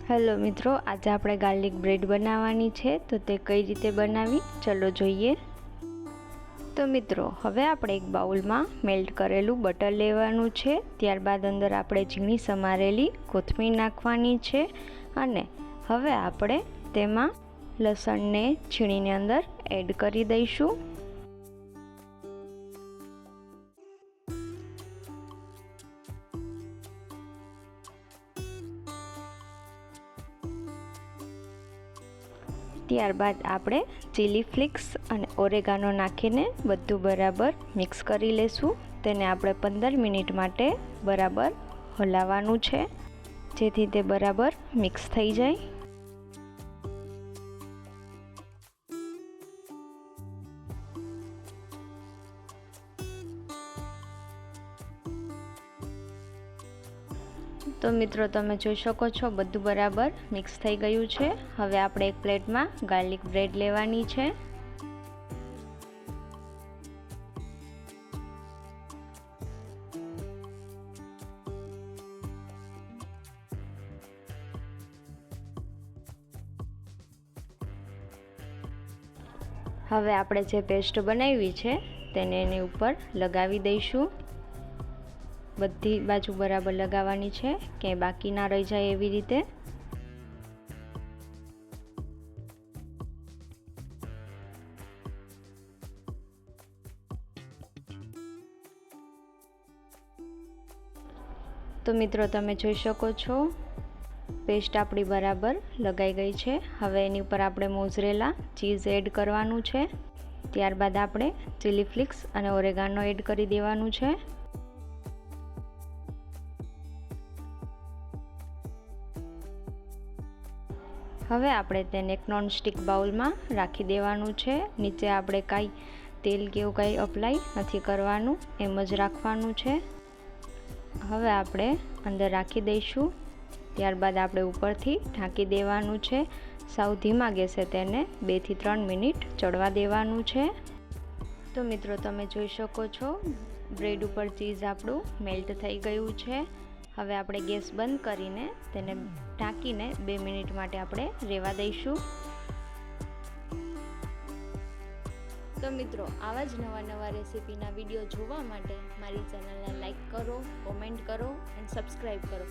Hello મિત્રો, આજે આપણે ગાર્લિક બ્રેડ બનાવવાની છે, તો તે કઈ રીતે બનાવી ચલો જોઈએ। તો મિત્રો હવે આપણે એક બાઉલમાં મેલ્ટ કરેલું બટર લેવાનું છે। ત્યારબાદ અંદર આપણે ઝીણી સમારેલી કોથમીર નાખવાની છે અને હવે આપણે તેમાં લસણને છીણીને અંદર એડ કરી દઈશું। ત્યારબાદ આપણે ચીલી ફ્લેક્સ અને ઓરેગાનો નાખીને બધું બરાબર મિક્સ કરી લેશું। તેને આપણે 15 મિનિટ માટે બરાબર હલાવવાનું છે, જેથી તે બરાબર મિક્સ થઈ જાય। તો મિત્રો તમે જોઈ શકો છો બધું બરાબર મિક્સ થઈ ગયું છે। હવે આપણે એક પ્લેટમાં ગાર્લિક બ્રેડ લેવાની છે। હવે આપણે જે પેસ્ટ બનાવી છે તેને એની ઉપર લગાવી દઈશું। બધી બાજુ બરાબર લગાવવાની છે, ક્યાંય બાકી ના રહી જાય એવી રીતે। તો મિત્રો તમે જોઈ શકો છો પેસ્ટ આપણી બરાબર લગાઈ ગઈ છે। હવે એની ઉપર આપણે મોઝરેલા ચીઝ એડ કરવાનું છે। ત્યારબાદ આપણે ચીલી ફ્લેક્સ અને ઓરેગાનો એડ કરી દેવાનું છે। હવે આપણે તેને એક નોનસ્ટિક બાઉલમાં રાખી દેવાનું છે। નીચે આપણે કાંઈ તેલ કે એવું કાંઈ અપ્લાય નથી કરવાનું, એમ જ રાખવાનું છે। હવે આપણે અંદર રાખી દઈશું। ત્યારબાદ આપણે ઉપરથી ઢાંકી દેવાનું છે। સાવ ધીમા ગેસે તેને 2 થી 3 મિનિટ ચડવા દેવાનું છે। તો મિત્રો તમે જોઈ શકો છો બ્રેડ ઉપર ચીઝ આપણું મેલ્ટ થઈ ગયું છે। હવે આપણે ગેસ બંધ કરીને તેને ઢાંકીને 2 મિનિટ માટે આપણે રહેવા દઈશું। તો મિત્રો આવા જ નવા રેસીપીના વિડીયો જોવા માટે મારી ચેનલને લાઈક કરો, કોમેન્ટ કરો અને સબસ્ક્રાઈબ કરો।